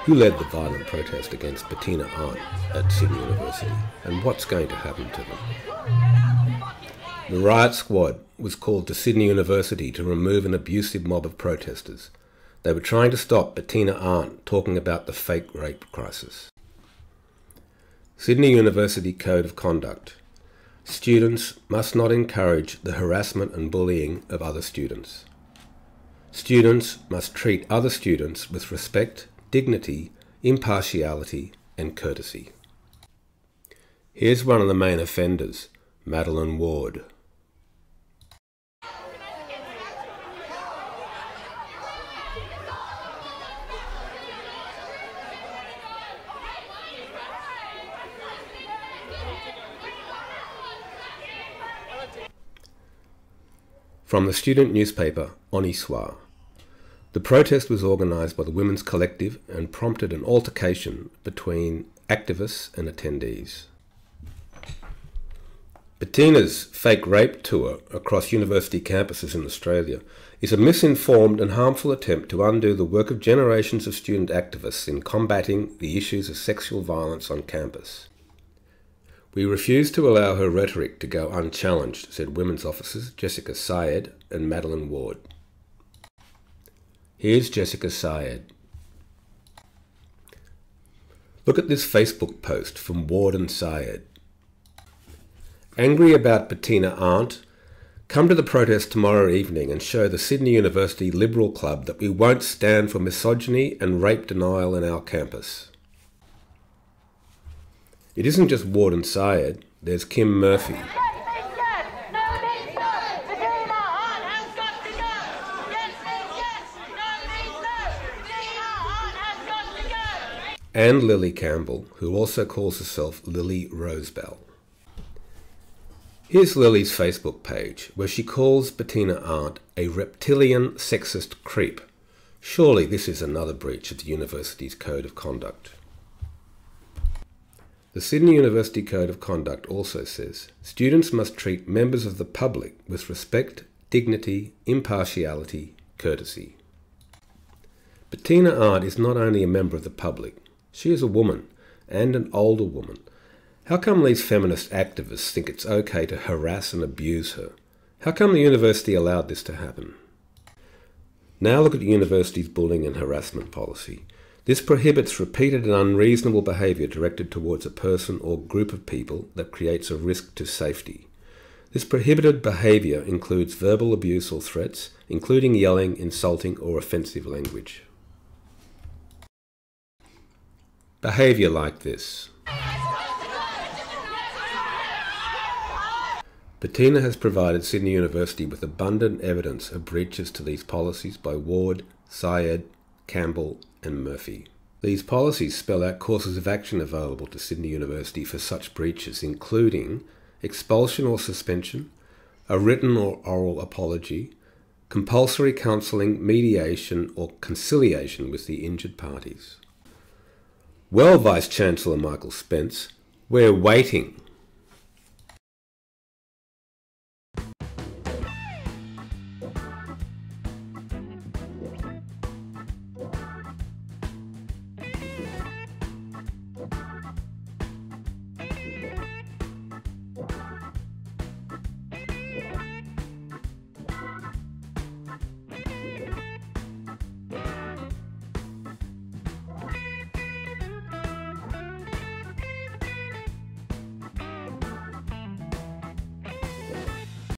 Who led the violent protest against Bettina Arndt at Sydney University, and what's going to happen to them? The riot squad was called to Sydney University to remove an abusive mob of protesters. They were trying to stop Bettina Arndt talking about the fake rape crisis. Sydney University Code of Conduct. Students must not encourage the harassment and bullying of other students. Students must treat other students with respect, dignity, impartiality and courtesy. Here's one of the main offenders, Madeline Ward. From the student newspaper Honi Soit. The protest was organised by the Women's Collective and prompted an altercation between activists and attendees. Bettina's fake rape tour across university campuses in Australia is a misinformed and harmful attempt to undo the work of generations of student activists in combating the issues of sexual violence on campus. We refuse to allow her rhetoric to go unchallenged, said women's officers Jessica Syed and Madeline Ward. Here's Jessica Syed. Look at this Facebook post from Ward and Syed. Angry about Bettina Arndt, come to the protest tomorrow evening and show the Sydney University Liberal Club that we won't stand for misogyny and rape denial in our campus. It isn't just Ward and Syed, there's Kim Murphy. And Lily Campbell, who also calls herself Lily Rosebell. Here's Lily's Facebook page, where she calls Bettina Arndt a reptilian sexist creep. Surely this is another breach of the university's code of conduct. The Sydney University Code of Conduct also says, students must treat members of the public with respect, dignity, impartiality, courtesy. Bettina Arndt is not only a member of the public, she is a woman, and an older woman. How come these feminist activists think it's okay to harass and abuse her? How come the university allowed this to happen? Now look at the university's bullying and harassment policy. This prohibits repeated and unreasonable behaviour directed towards a person or group of people that creates a risk to safety. This prohibited behaviour includes verbal abuse or threats, including yelling, insulting or offensive language. Behaviour like this. Bettina has provided Sydney University with abundant evidence of breaches to these policies by Ward, Syed, Campbell and Murphy. These policies spell out courses of action available to Sydney University for such breaches, including expulsion or suspension, a written or oral apology, compulsory counselling, mediation or conciliation with the injured parties. Well, Vice-Chancellor Michael Spence, we're waiting.